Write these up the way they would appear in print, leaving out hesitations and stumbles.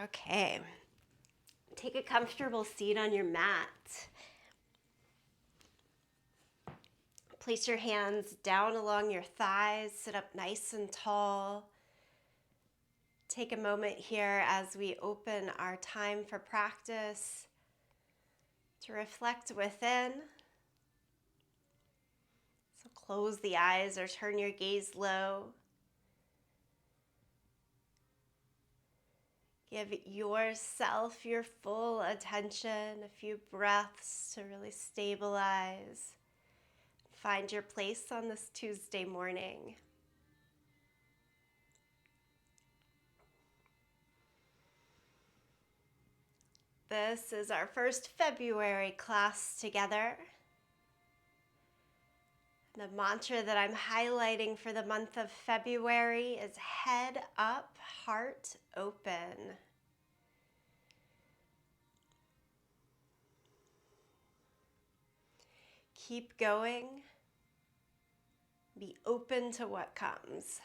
Okay. Take a comfortable seat on your mat. Place your hands down along your thighs. Sit up nice and tall. Take a moment here as we open our time for practice to reflect within. So close the eyes or turn your gaze low. Give yourself your full attention, a few breaths to really stabilize. Find your place on this Tuesday morning. This is our first February class together. The mantra that I'm highlighting for the month of February is head up, heart open. Keep going. Be open to what comes.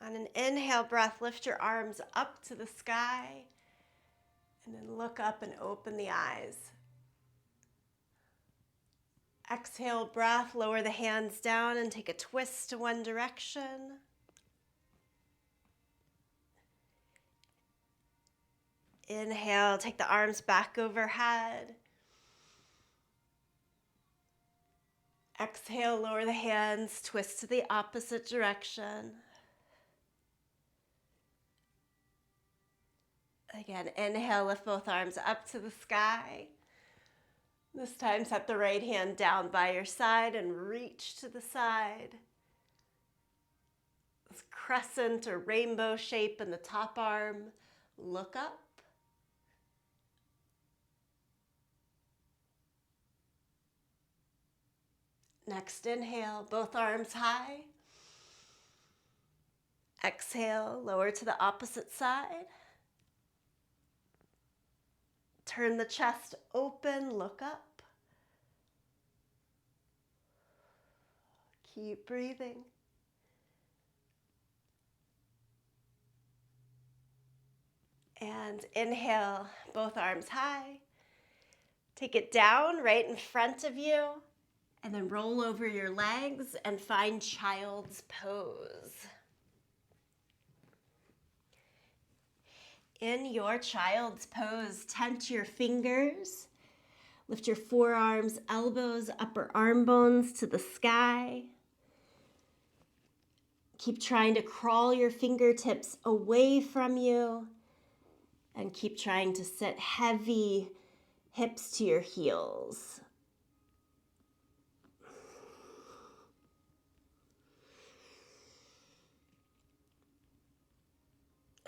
On an inhale breath, lift your arms up to the sky and then look up and open the eyes. Exhale breath, lower the hands down and take a twist to one direction. Inhale, take the arms back overhead. Exhale, lower the hands, twist to the opposite direction. Again, inhale, lift both arms up to the sky. This time, set the right hand down by your side and reach to the side. This crescent or rainbow shape in the top arm. Look up. Next inhale, both arms high. Exhale, lower to the opposite side. Turn the chest open, look up. Keep breathing. And inhale, both arms high. Take it down right in front of you. And then roll over your legs and find child's pose. In your child's pose, tent your fingers. Lift your forearms, elbows, upper arm bones to the sky. Keep trying to crawl your fingertips away from you. And keep trying to sit heavy, hips to your heels.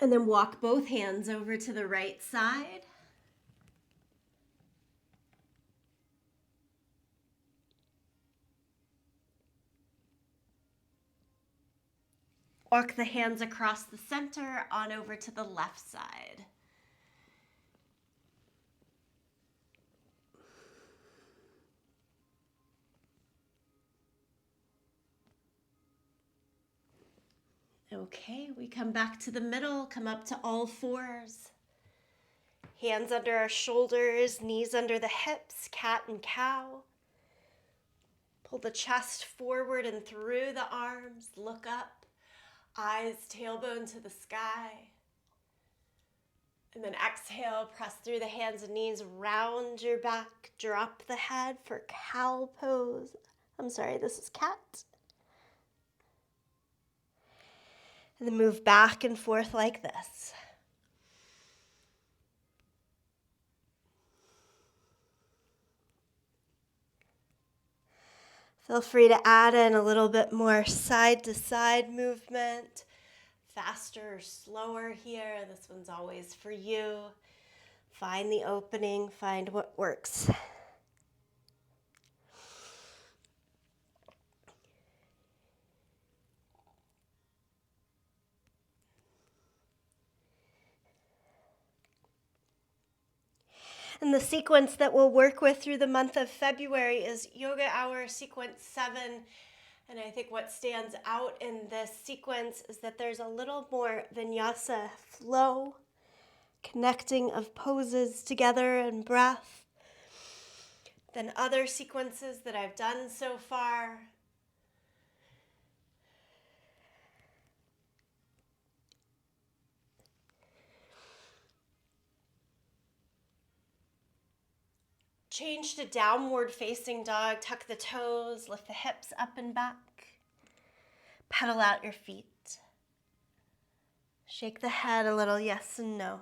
And then walk both hands over to the right side. Walk the hands across the center on over to the left side. Okay, we come back to the middle, come up to all fours. Hands under our shoulders, knees under the hips, cat and cow. Pull the chest forward and through the arms, look up, eyes, tailbone to the sky. And then exhale, press through the hands and knees, round your back, drop the head for cow pose. This is cat. And then move back and forth like this. Feel free to add in a little bit more side to side movement, faster or slower here. This one's always for you. Find the opening, find what works. And And the sequence that we'll work with through the month of February is Yoga Hour Sequence 7. And I think what stands out in this sequence is that there's a little more vinyasa flow, connecting of poses together and breath than other sequences that I've done so far. Change to downward facing dog. Tuck the toes, lift the hips up and back. Pedal out your feet. Shake the head a little, yes and no.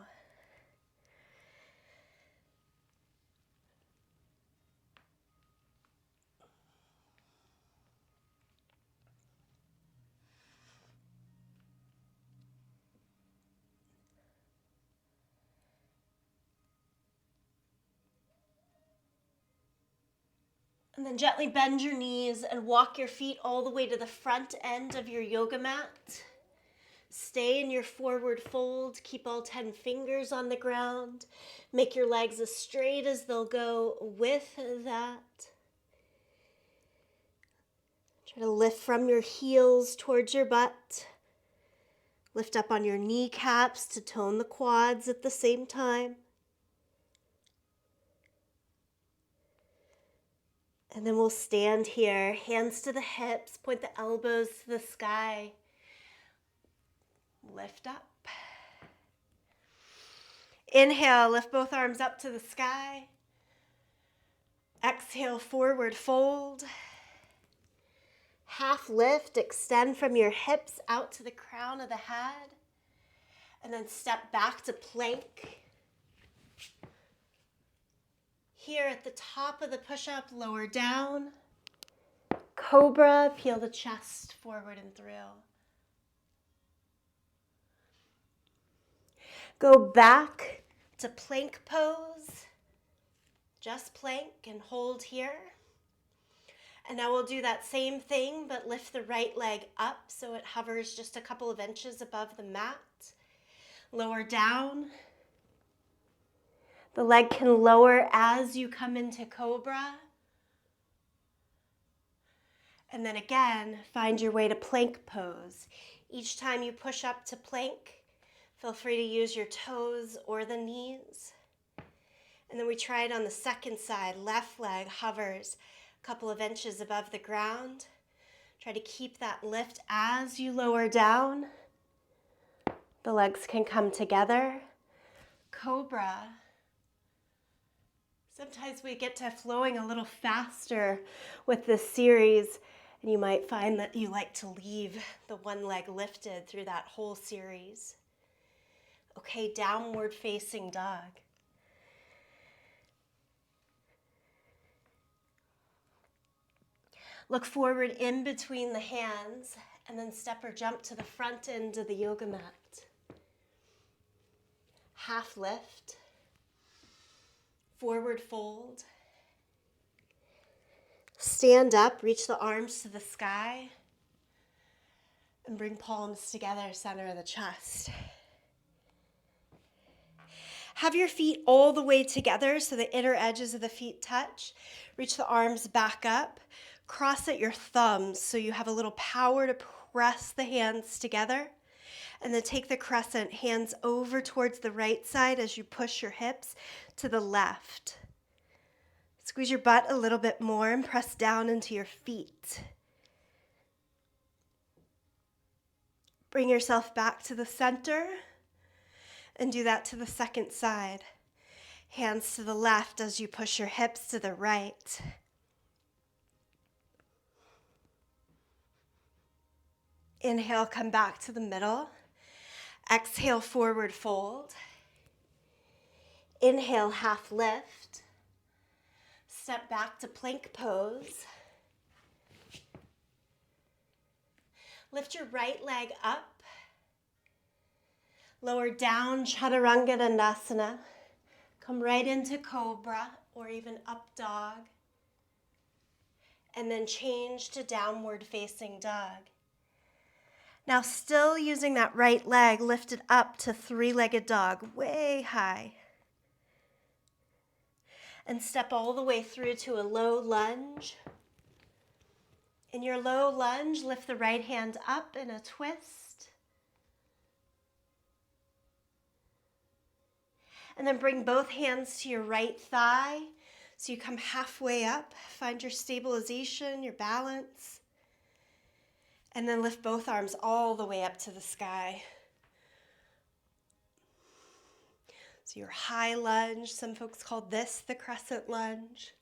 And then gently bend your knees and walk your feet all the way to the front end of your yoga mat. Stay in your forward fold. Keep all 10 fingers on the ground. Make your legs as straight as they'll go with that. Try to lift from your heels towards your butt. Lift up on your kneecaps to tone the quads at the same time. And then we'll stand here, hands to the hips, point the elbows to the sky. Lift up. Inhale, lift both arms up to the sky. Exhale, forward fold. Half lift, extend from your hips out to the crown of the head. And then step back to plank. Here at the top of the push-up, lower down. Cobra, peel the chest forward and through. Go back to plank pose. Just plank and hold here. And now we'll do that same thing, but lift the right leg up so it hovers just a couple of inches above the mat. Lower down. The leg can lower as you come into Cobra. And then again, find your way to plank pose. Each time you push up to plank, feel free to use your toes or the knees. And then we try it on the second side. Left leg hovers a couple of inches above the ground. Try to keep that lift as you lower down. The legs can come together. Cobra. Sometimes we get to flowing a little faster with this series, and you might find that you like to leave the one leg lifted through that whole series. Okay, downward facing dog. Look forward in between the hands, and then step or jump to the front end of the yoga mat. Half lift. Forward fold. Stand up, reach the arms to the sky, and bring palms together, center of the chest. Have your feet all the way together so the inner edges of the feet touch. Reach the arms back up. Cross at your thumbs so you have a little power to press the hands together. And then take the crescent, hands over towards the right side as you push your hips to the left. Squeeze your butt a little bit more and press down into your feet. Bring yourself back to the center and do that to the second side. Hands to the left as you push your hips to the right. Inhale, come back to the middle. Exhale, forward fold. Inhale, half lift. Step back to plank pose. Lift your right leg up. Lower down, Chaturanga Dandasana. Come right into Cobra or even up dog. And then change to downward facing dog. Now still using that right leg lifted up to three-legged dog, way high. And step all the way through to a low lunge. In your low lunge, lift the right hand up in a twist. And then bring both hands to your right thigh. So you come halfway up, find your stabilization, your balance. And then lift both arms all the way up to the sky. So your high lunge, some folks call this the crescent lunge.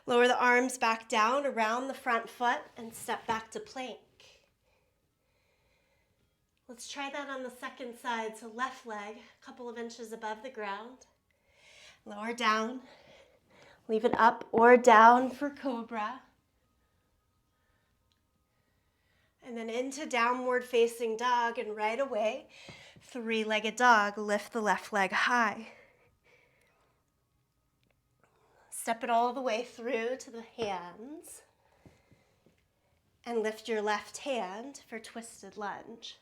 Lower the arms back down around the front foot and step back to plank. Let's try that on the second side. So left leg, a couple of inches above the ground. Lower down. Leave it up or down for cobra. And then into downward facing dog, and right away, three-legged dog, lift the left leg high. Step it all the way through to the hands. And lift your left hand for twisted lunge.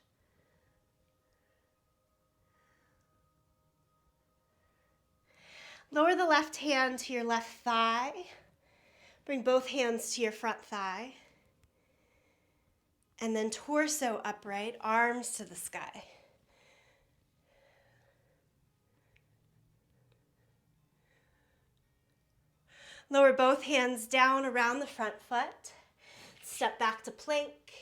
Lower the left hand to your left thigh. Bring both hands to your front thigh. And then torso upright, arms to the sky. Lower both hands down around the front foot. Step back to plank.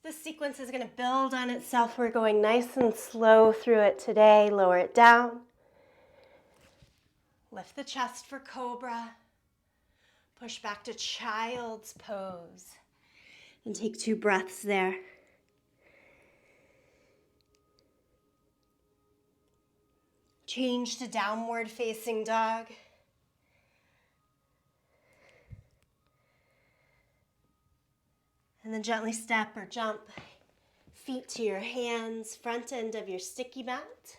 This sequence is going to build on itself. We're going nice and slow through it today. Lower it down. Lift the chest for cobra. Push back to child's pose. And take 2 breaths there. Change to downward facing dog. And then gently step or jump feet to your hands, front end of your sticky mat.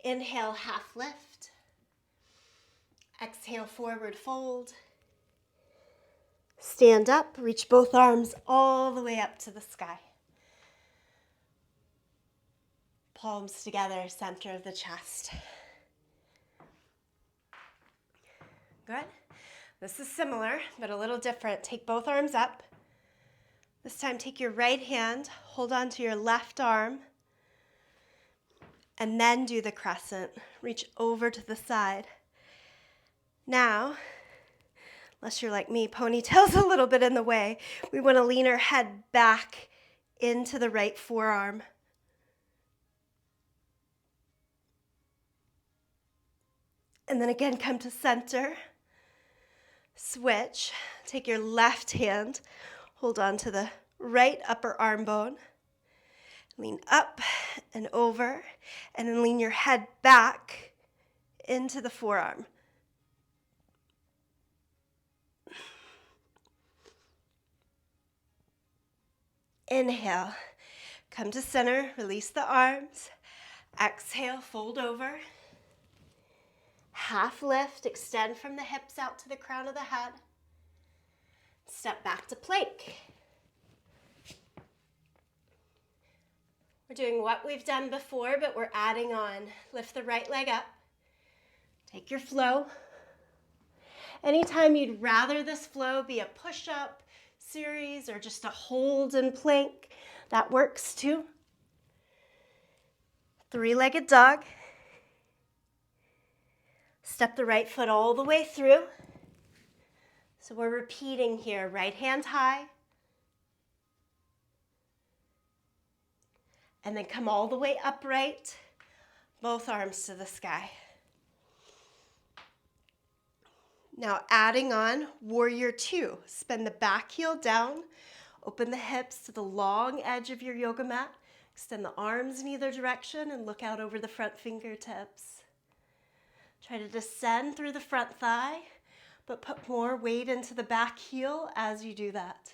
Inhale, half lift. Exhale, forward fold. Stand up, reach both arms all the way up to the sky. Palms together, center of the chest. Good. This is similar, but a little different. Take both arms up. This time, take your right hand, hold on to your left arm, and then do the crescent. Reach over to the side. Now, unless you're like me, ponytail's a little bit in the way. We want to lean our head back into the right forearm. And then again, come to center. Switch. Take your left hand, hold on to the right upper arm bone. Lean up and over, and then lean your head back into the forearm. Inhale, come to center, release the arms. Exhale, fold over. Half lift, extend from the hips out to the crown of the head. Step back to plank. We're doing what we've done before, but we're adding on. Lift the right leg up. Take your flow. Anytime you'd rather this flow be a push-up series or just a hold and plank, that works too. Three-legged dog. Step the right foot all the way through. So we're repeating here, right hand high. And then come all the way upright, both arms to the sky. Now adding on warrior 2. Spin the back heel down, open the hips to the long edge of your yoga mat, extend the arms in either direction and look out over the front fingertips. Try to descend through the front thigh, but put more weight into the back heel as you do that.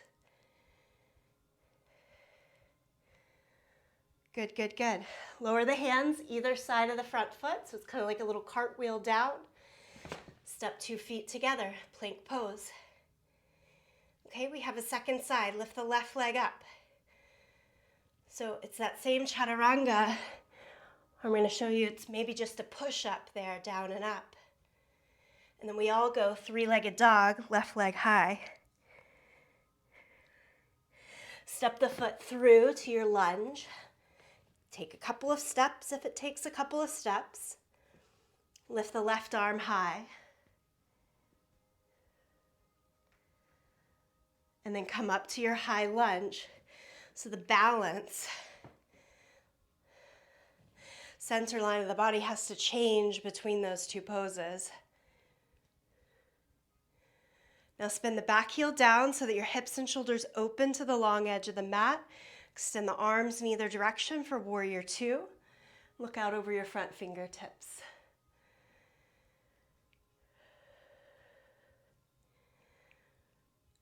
Good, good, good. Lower the hands either side of the front foot, so it's kind of like a little cartwheel down. Step 2 feet together, plank pose. Okay, we have a second side. Lift the left leg up. So it's that same chaturanga I'm going to show you it's maybe just a push-up there, down and up. And then we all go three-legged dog, left leg high. Step the foot through to your lunge. Take a couple of steps if it takes a couple of steps. Lift the left arm high. And then come up to your high lunge. So the balance, center line of the body has to change between those two poses. Now spin the back heel down so that your hips and shoulders open to the long edge of the mat. Extend the arms in either direction for warrior two. Look out over your front fingertips.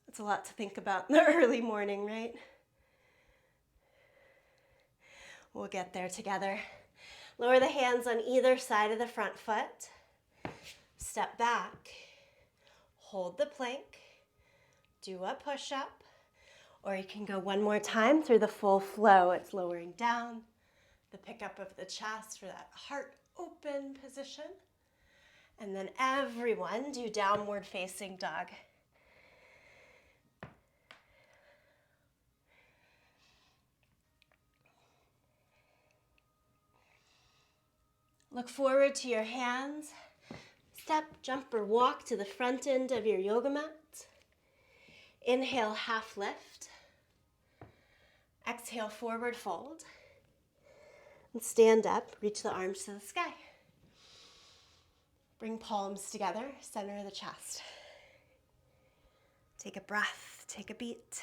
It's a lot to think about in the early morning, right? We'll get there together. Lower the hands on either side of the front foot. Step back. Hold the plank, do a push-up, or you can go one more time through the full flow. It's lowering down, the pickup of the chest for that heart open position. And then everyone do downward facing dog. Look forward to your hands. Step, jump, or walk to the front end of your yoga mat. Inhale, half lift. Exhale, forward fold. And stand up, reach the arms to the sky. Bring palms together, center of the chest. Take a breath, take a beat.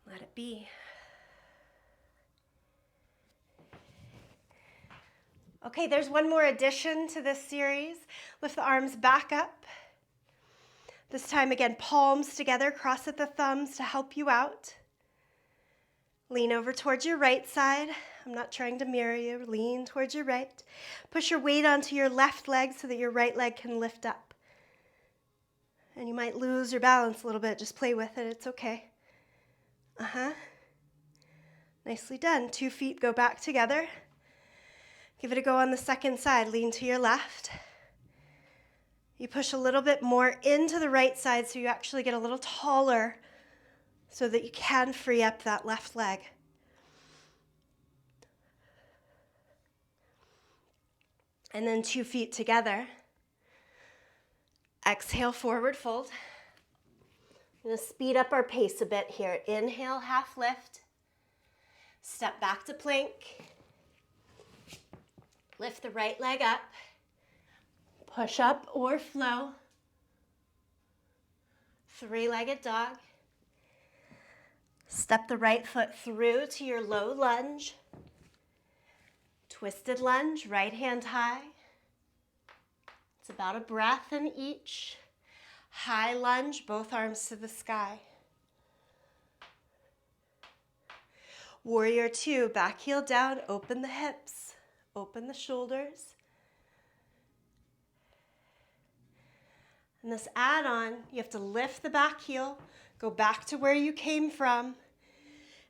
Let it be. Okay, there's one more addition to this series. Lift the arms back up. This time again, palms together, cross at the thumbs to help you out. Lean over towards your right side. I'm not trying to mirror you. Lean towards your right. Push your weight onto your left leg so that your right leg can lift up. And you might lose your balance a little bit. Just play with it. It's okay. Nicely done. 2 feet go back together. Give it a go on the second side. Lean to your left. You push a little bit more into the right side so you actually get a little taller so that you can free up that left leg. And then 2 feet together. Exhale, forward fold. I'm going to speed up our pace a bit here. Inhale, half lift. Step back to plank. Lift the right leg up. Push up or flow. 3-legged dog. Step the right foot through to your low lunge. Twisted lunge, right hand high. It's about a breath in each. High lunge, both arms to the sky. Warrior two, back heel down, open the hips. Open the shoulders. And this add-on, you have to lift the back heel, go back to where you came from,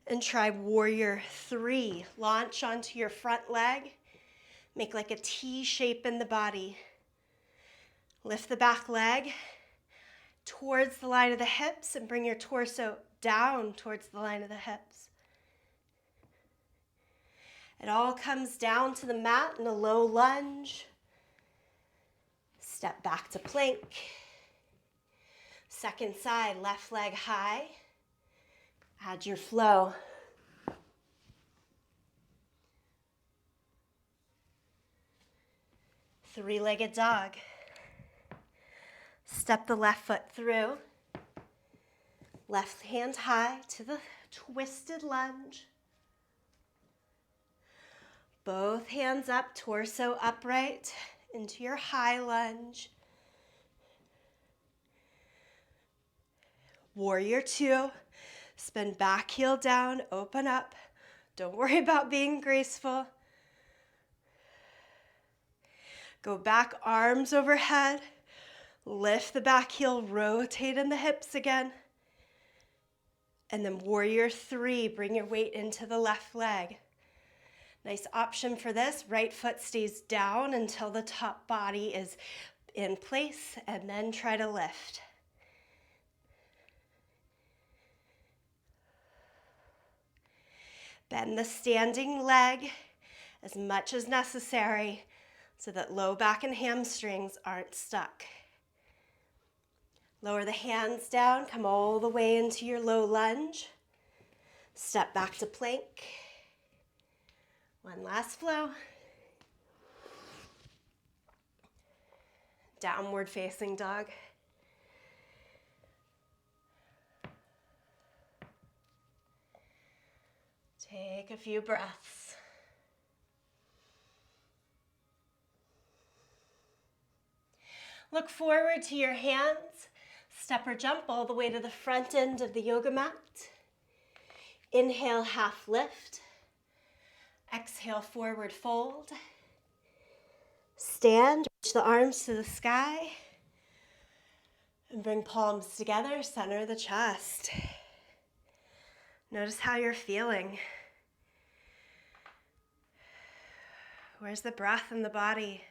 and try warrior three. Launch onto your front leg. Make like a T shape in the body. Lift the back leg towards the line of the hips and bring your torso down towards the line of the hips. It all comes down to the mat in a low lunge. Step back to plank. Second side, left leg high. Add your flow. Three-legged dog. Step the left foot through. Left hand high to the twisted lunge. Both hands up, torso upright into your high lunge. Warrior two, spin back heel down, open up. Don't worry about being graceful. Go back, arms overhead. Lift the back heel, rotate in the hips again. And then warrior three, bring your weight into the left leg. Nice option for this. Right foot stays down until the top body is in place, and then try to lift. Bend the standing leg as much as necessary so that low back and hamstrings aren't stuck. Lower the hands down, come all the way into your low lunge. Step back to plank. One last flow. Downward facing dog. Take a few breaths. Look forward to your hands. Step or jump all the way to the front end of the yoga mat. Inhale, half lift. Exhale, forward fold. Stand, reach the arms to the sky. And bring palms together, center the chest. Notice how you're feeling. Where's the breath in the body?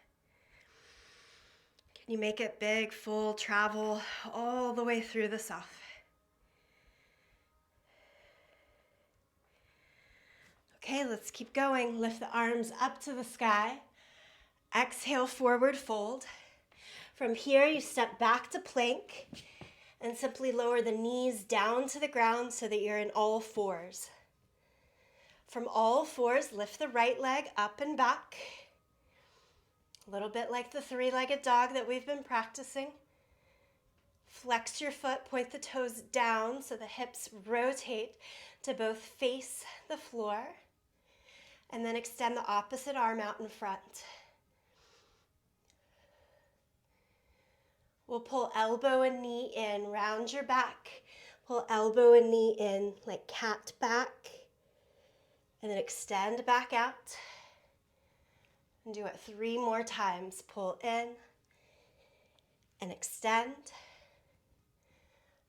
Can you make it big, full, travel all the way through the self? Okay, let's keep going. Lift the arms up to the sky. Exhale, forward fold. From here, you step back to plank and simply lower the knees down to the ground so that you're in all fours. From all fours, lift the right leg up and back. A little bit like the three-legged dog that we've been practicing. Flex your foot, point the toes down so the hips rotate to both face the floor. And then extend the opposite arm out in front. We'll pull elbow and knee in, round your back. Pull elbow and knee in like cat back. And then extend back out. And do it 3 more times. Pull in and extend.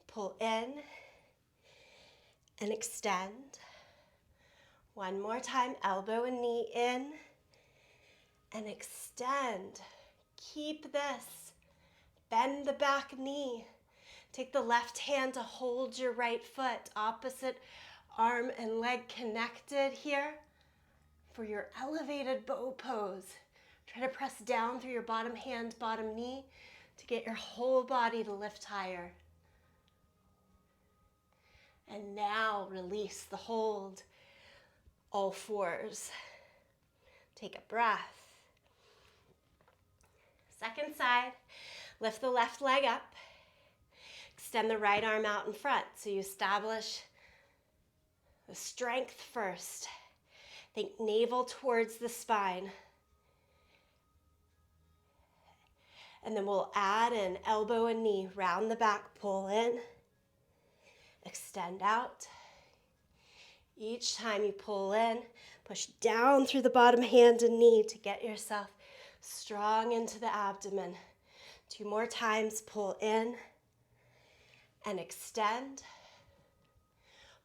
Pull in and extend. One more time, elbow and knee in and extend. Keep this. Bend the back knee. Take the left hand to hold your right foot. Opposite arm and leg connected here for your elevated bow pose. Try to press down through your bottom hand, bottom knee to get your whole body to lift higher. And now release the hold. All fours. Take a breath. Second side, lift the left leg up. Extend the right arm out in front so you establish the strength first. Think navel towards the spine. And then we'll add an elbow and knee, round the back, pull in, extend out. Each time you pull in, push down through the bottom hand and knee to get yourself strong into the abdomen. 2 more times, pull in and extend.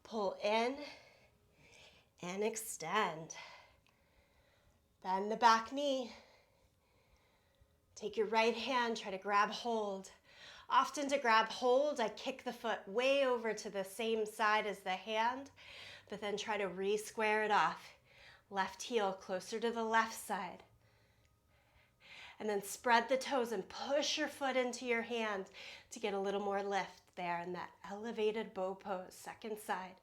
Pull in and extend. Bend the back knee. Take your right hand, try to grab hold. Often to grab hold, I kick the foot way over to the same side as the hand, but then try to re-square it off. Left heel closer to the left side. And then spread the toes and push your foot into your hand to get a little more lift there in that elevated bow pose. Second side.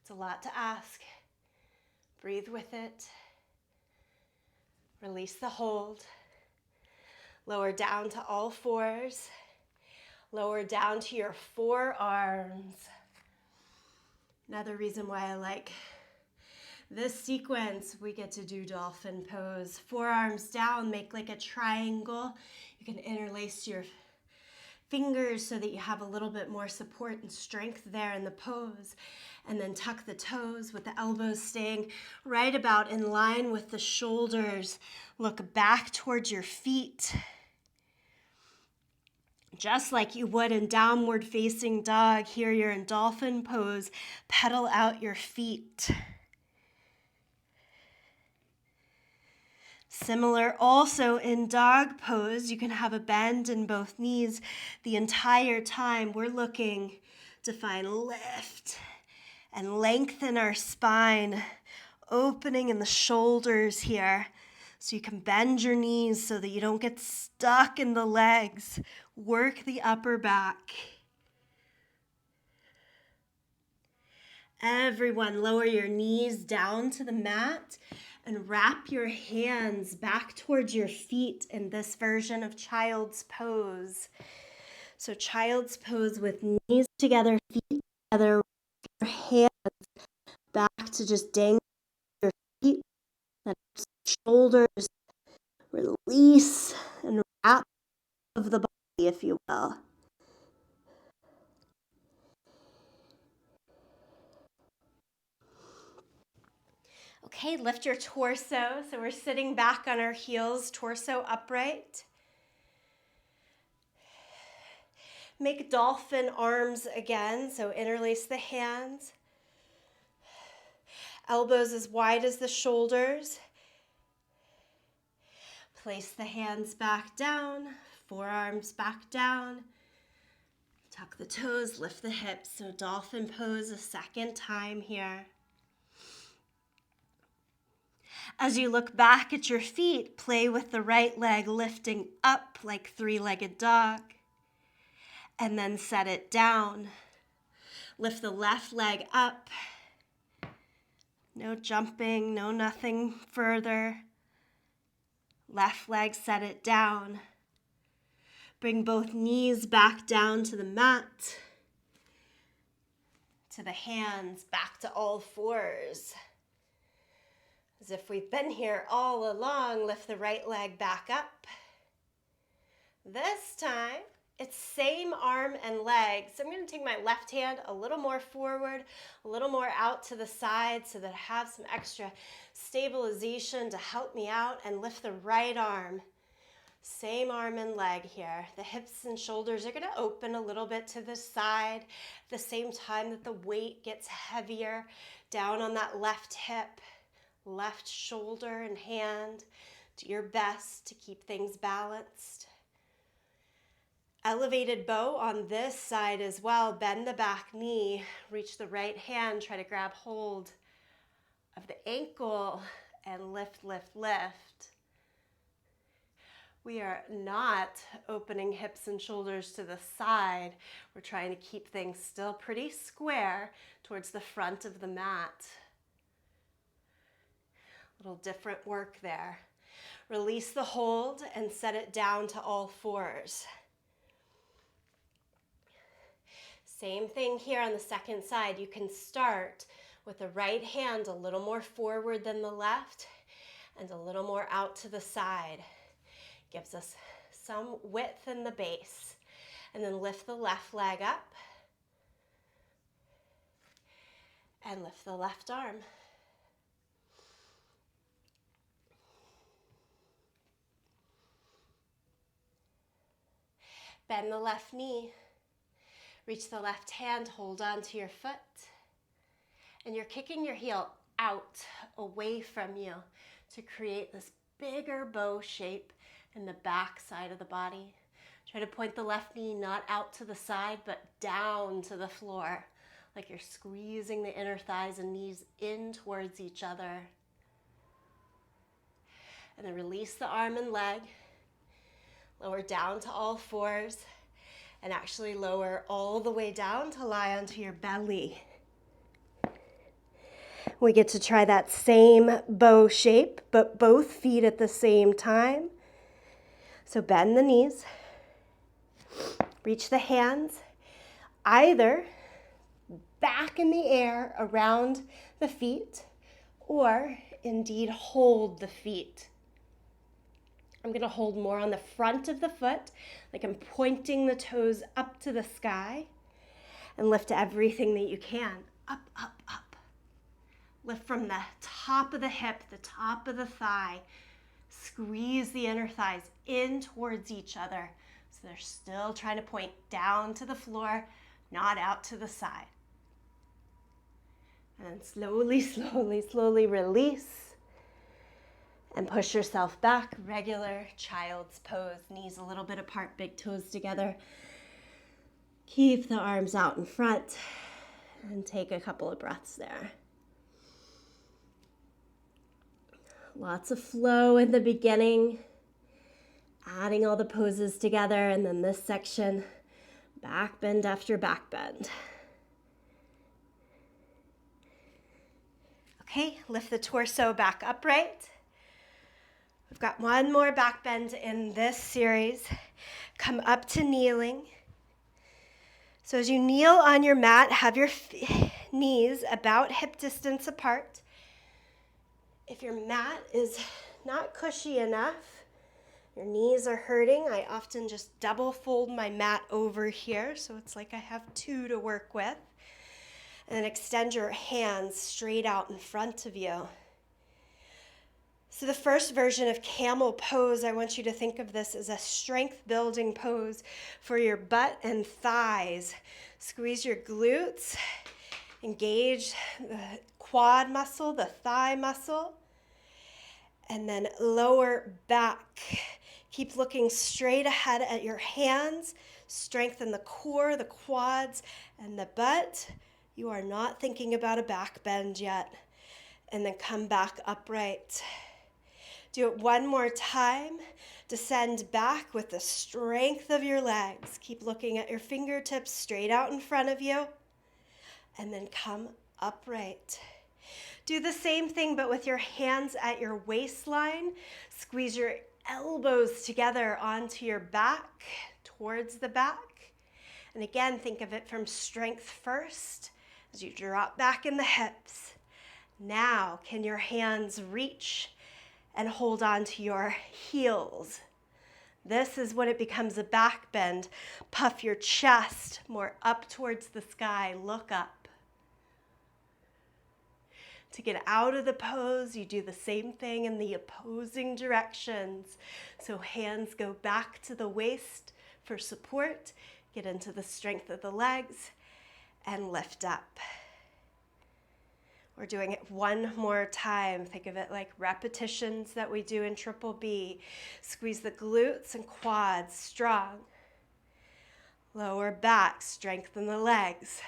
It's a lot to ask. Breathe with it. Release the hold. Lower down to all fours. Lower down to your forearms. Another reason why I like this sequence, we get to do dolphin pose. Forearms down, make like a triangle. You can interlace your fingers so that you have a little bit more support and strength there in the pose. And then tuck the toes with the elbows staying right about in line with the shoulders. Look back towards your feet. Just like you would in downward facing dog, here you're in dolphin pose. Pedal out your feet. Similar also in dog pose, you can have a bend in both knees the entire time. We're looking to find lift and lengthen our spine, opening in the shoulders here. So you can bend your knees so that you don't get stuck in the legs. Work the upper back. Everyone, lower your knees down to the mat and wrap your hands back towards your feet in this version of child's pose. So child's pose with knees together, feet together, your hands back to just dangling your feet, and shoulders, release and wrap of the body, if you will. Okay, lift your torso. So we're sitting back on our heels, torso upright. Make dolphin arms again, so interlace the hands. Elbows as wide as the shoulders. Place the hands back down, forearms back down. Tuck the toes, lift the hips. So dolphin pose a second time here. As you look back at your feet, play with the right leg lifting up like three-legged dog. And then set it down. Lift the left leg up. No jumping, no nothing further. Left leg, set it down. Bring both knees back down to the mat. To the hands, back to all fours. As if we've been here all along, lift the right leg back up. This time, it's same arm and leg. So I'm going to take my left hand a little more forward, a little more out to the side so that I have some extra stabilization to help me out, and lift the right arm. Same arm and leg here. The hips and shoulders are going to open a little bit to the side at the same time that the weight gets heavier down on that left hip, left shoulder and hand. Do your best to keep things balanced. Elevated bow on this side as well. Bend the back knee, reach the right hand, try to grab hold of the ankle and lift, lift, lift. We are not opening hips and shoulders to the side. We're trying to keep things still pretty square towards the front of the mat. A little different work there. Release the hold and set it down to all fours. Same thing here on the second side. You can start with the right hand a little more forward than the left and a little more out to the side. Gives us some width in the base. And then lift the left leg up and lift the left arm. Bend the left knee. Reach the left hand, hold on to your foot. And you're kicking your heel out, away from you to create this bigger bow shape in the back side of the body. Try to point the left knee not out to the side, but down to the floor, like you're squeezing the inner thighs and knees in towards each other. And then release the arm and leg. Lower down to all fours. And actually lower all the way down to lie onto your belly. We get to try that same bow shape, but both feet at the same time. So bend the knees, reach the hands, either back in the air around the feet, or indeed hold the feet. I'm going to hold more on the front of the foot, like I'm pointing the toes up to the sky, and lift everything that you can. Up, up, up. Lift from the top of the hip, the top of the thigh. Squeeze the inner thighs in towards each other. So they're still trying to point down to the floor, not out to the side. And then slowly, slowly, slowly release. And push yourself back, regular child's pose, knees a little bit apart, big toes together. Keep the arms out in front and take a couple of breaths there. Lots of flow in the beginning, adding all the poses together, and then this section, back bend after back bend. Okay, lift the torso back upright. We've got one more back bend in this series. Come up to kneeling. So as you kneel on your mat, have your knees about hip distance apart. If your mat is not cushy enough, your knees are hurting, I often just double fold my mat over here, so it's like I have two to work with. And then extend your hands straight out in front of you. So the first version of camel pose, I want you to think of this as a strength building pose for your butt and thighs. Squeeze your glutes, engage the quad muscle, the thigh muscle, and then lower back. Keep looking straight ahead at your hands. Strengthen the core, the quads, and the butt. You are not thinking about a back bend yet. And then come back upright. Do it one more time. Descend back with the strength of your legs. Keep looking at your fingertips straight out in front of you. And then come upright. Do the same thing, but with your hands at your waistline. Squeeze your elbows together onto your back, towards the back. And again, think of it from strength first as you drop back in the hips. Now, can your hands reach and hold on to your heels? This is when it becomes a back bend. Puff your chest more up towards the sky. Look up. To get out of the pose, you do the same thing in the opposing directions. So hands go back to the waist for support. Get into the strength of the legs and lift up. We're doing it one more time. Think of it like repetitions that we do in Triple B. Squeeze the glutes and quads strong. Lower back, strengthen the legs.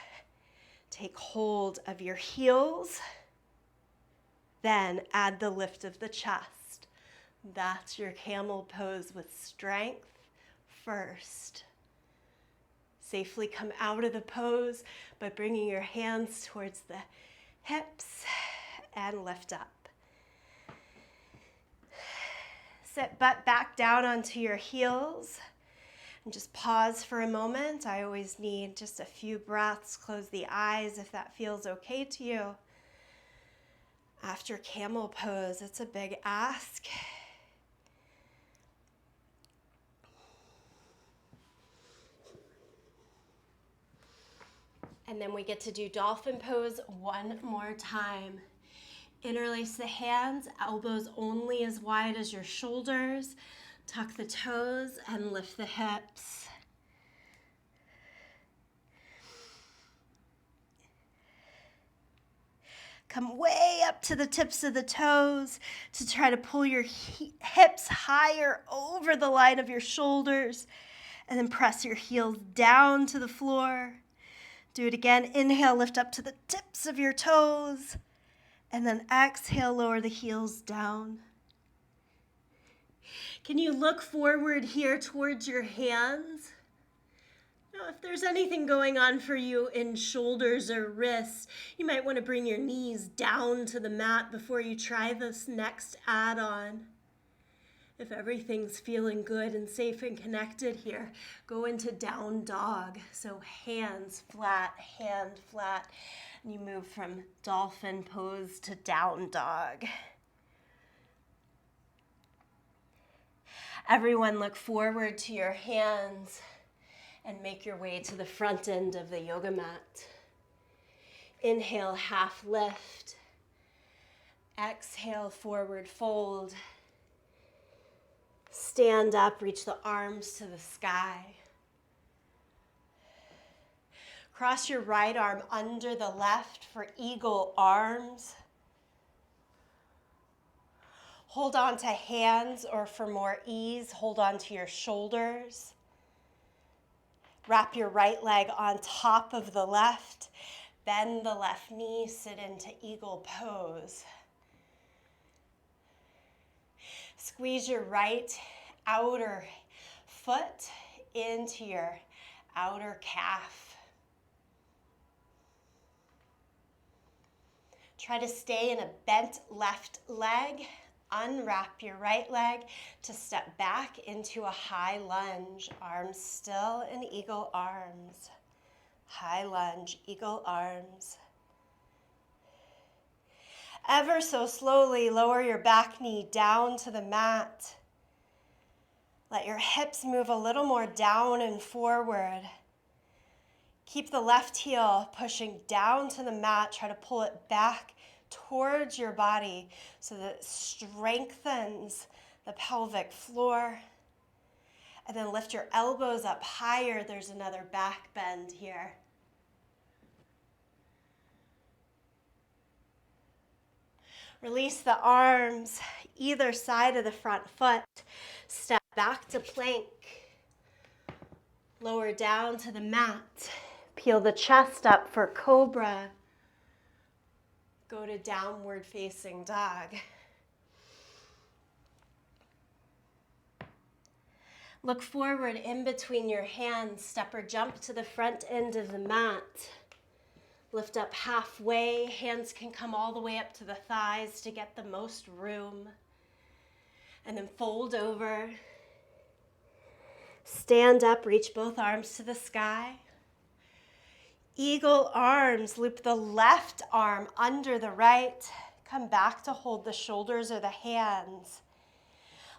Take hold of your heels. Then add the lift of the chest. That's your camel pose with strength first. Safely come out of the pose by bringing your hands towards the hips and lift up. Sit butt back down onto your heels and just pause for a moment. I always need just a few breaths. Close the eyes if that feels okay to you. After camel pose, it's a big ask. And then we get to do dolphin pose one more time. Interlace the hands, elbows only as wide as your shoulders. Tuck the toes and lift the hips. Come way up to the tips of the toes to try to pull your hips higher over the line of your shoulders. And then press your heels down to the floor. Do it again. Inhale, lift up to the tips of your toes. And then exhale, lower the heels down. Can you look forward here towards your hands? Now, if there's anything going on for you in shoulders or wrists, you might want to bring your knees down to the mat before you try this next add-on. If everything's feeling good and safe and connected here, go into down dog. So hands flat, hand flat. And you move from dolphin pose to down dog. Everyone look forward to your hands and make your way to the front end of the yoga mat. Inhale, half lift. Exhale, forward fold. Stand up, reach the arms to the sky. Cross your right arm under the left for eagle arms. Hold on to hands, or for more ease, hold on to your shoulders. Wrap your right leg on top of the left. Bend the left knee, sit into eagle pose. Squeeze your right outer foot into your outer calf. Try to stay in a bent left leg. Unwrap your right leg to step back into a high lunge. Arms still in eagle arms. High lunge, eagle arms. Ever so slowly lower your back knee down to the mat. Let your hips move a little more down and forward. Keep the left heel pushing down to the mat. Try to pull it back towards your body so that it strengthens the pelvic floor. And then lift your elbows up higher. There's another back bend here. Release the arms either side of the front foot. Step back to plank. Lower down to the mat. Peel the chest up for cobra. Go to downward facing dog. Look forward in between your hands. Step or jump to the front end of the mat. Lift up halfway. Hands can come all the way up to the thighs to get the most room. And then fold over. Stand up, reach both arms to the sky. Eagle arms, loop the left arm under the right. Come back to hold the shoulders or the hands.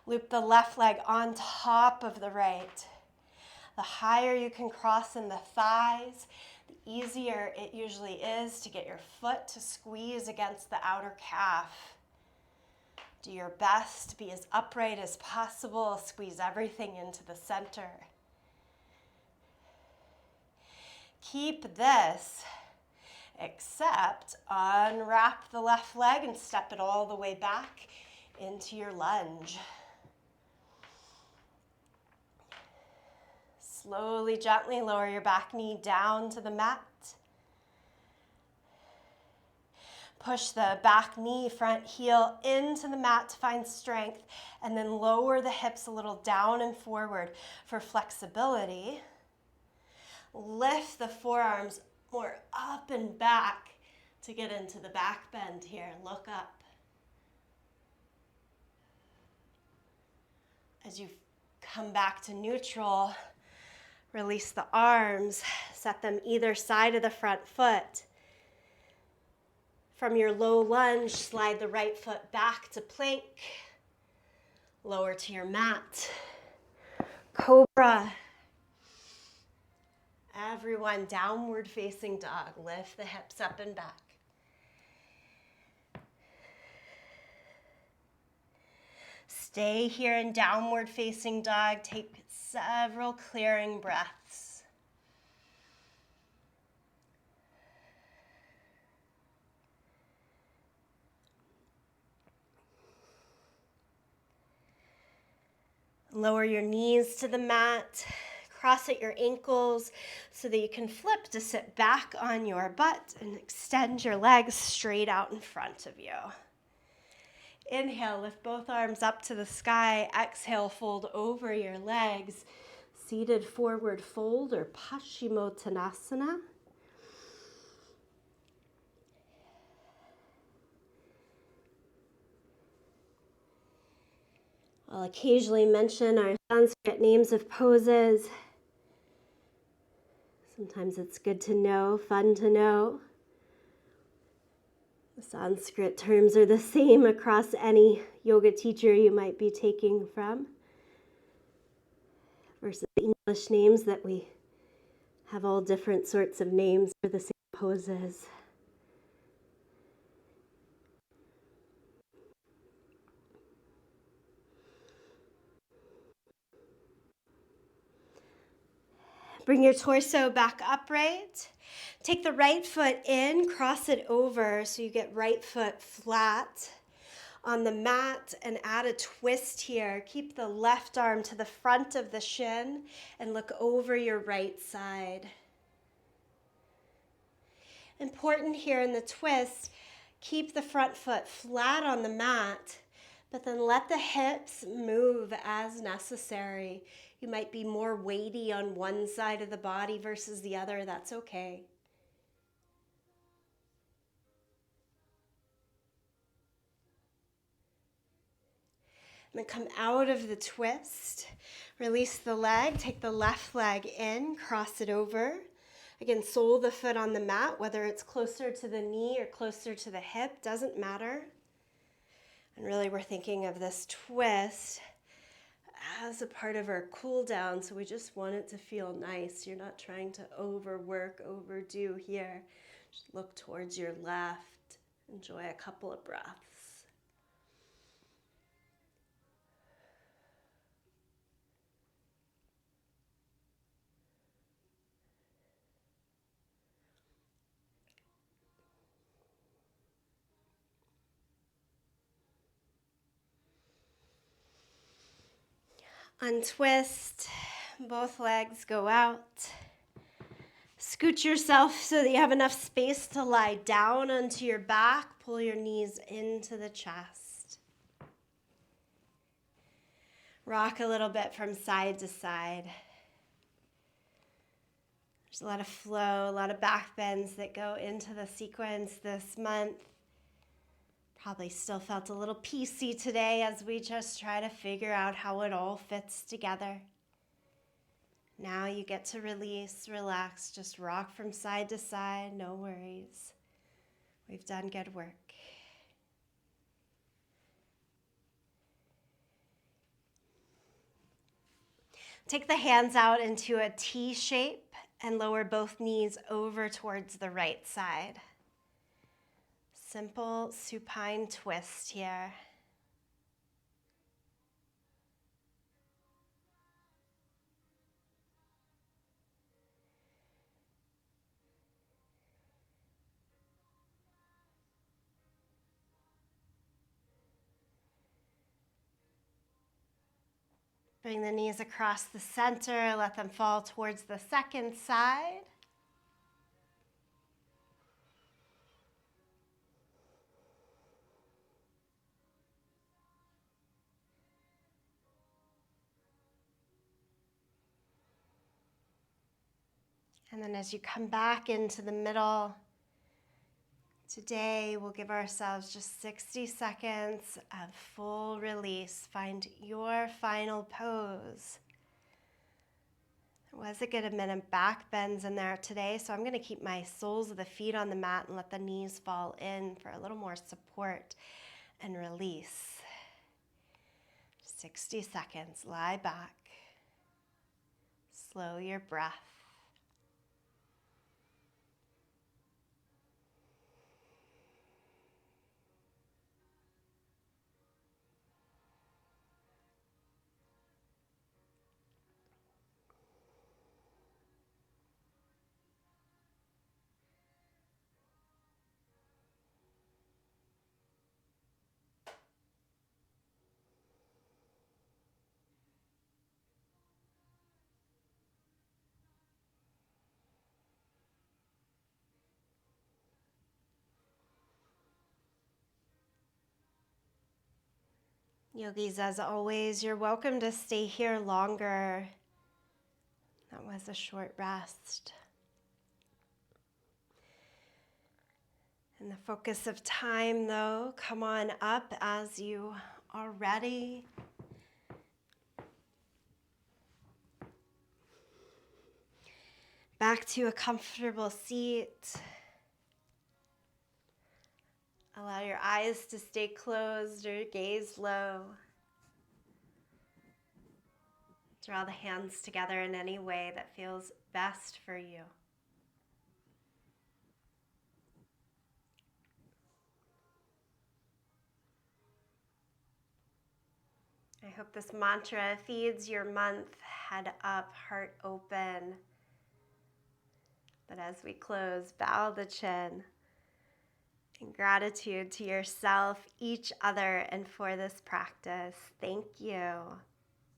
Loop the left leg on top of the right. The higher you can cross in the thighs, the easier it usually is to get your foot to squeeze against the outer calf. Do your best, be as upright as possible, squeeze everything into the center. Keep this, except unwrap the left leg and step it all the way back into your lunge. Slowly, gently lower your back knee down to the mat. Push the back knee, front heel into the mat to find strength, and then lower the hips a little down and forward for flexibility. Lift the forearms more up and back to get into the back bend here. Look up. As you come back to neutral, release the arms, set them either side of the front foot. From your low lunge, slide the right foot back to plank. Lower to your mat. Cobra. Everyone, downward facing dog. Lift the hips up and back. Stay here in downward facing dog. Take several clearing breaths. Lower your knees to the mat. Cross at your ankles so that you can flip to sit back on your butt and extend your legs straight out in front of you. Inhale, lift both arms up to the sky. Exhale, fold over your legs. Seated forward fold or Paschimottanasana. I'll occasionally mention our Sanskrit names of poses. Sometimes it's good to know, fun to know. The Sanskrit terms are the same across any yoga teacher you might be taking from, versus the English names that we have all different sorts of names for the same poses. Bring your torso back upright. Take the right foot in, cross it over so you get right foot flat on the mat and add a twist here. Keep the left arm to the front of the shin and look over your right side. Important here in the twist, keep the front foot flat on the mat, but then let the hips move as necessary. You might be more weighty on one side of the body versus the other. That's okay. And then come out of the twist, release the leg, take the left leg in, cross it over. Again, sole the foot on the mat, whether it's closer to the knee or closer to the hip, doesn't matter. And really we're thinking of this twist as a part of our cool down, so we just want it to feel nice. You're not trying to overwork, overdo here. Just look towards your left. Enjoy a couple of breaths. Untwist, both legs go out. Scoot yourself so that you have enough space to lie down onto your back. Pull your knees into the chest. Rock a little bit from side to side. There's a lot of flow, a lot of back bends that go into the sequence this month. Probably still felt a little piecey today as we just try to figure out how it all fits together. Now you get to release, relax, just rock from side to side, no worries. We've done good work. Take the hands out into a T shape and lower both knees over towards the right side. Simple supine twist here. Bring the knees across the center, let them fall towards the second side. And then as you come back into the middle, today we'll give ourselves just 60 seconds of full release. Find your final pose. There was a good amount of back bends in there today, so I'm going to keep my soles of the feet on the mat and let the knees fall in for a little more support and release. 60 seconds, lie back. Slow your breath. Yogis, as always, you're welcome to stay here longer. That was a short rest. In the focus of time, though, come on up as you are ready. Back to a comfortable seat. Allow your eyes to stay closed or gaze low. Draw the hands together in any way that feels best for you. I hope this mantra feeds your month, head up, heart open. But as we close, bow the chin. And gratitude to yourself, each other, and for this practice. Thank you.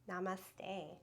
Namaste.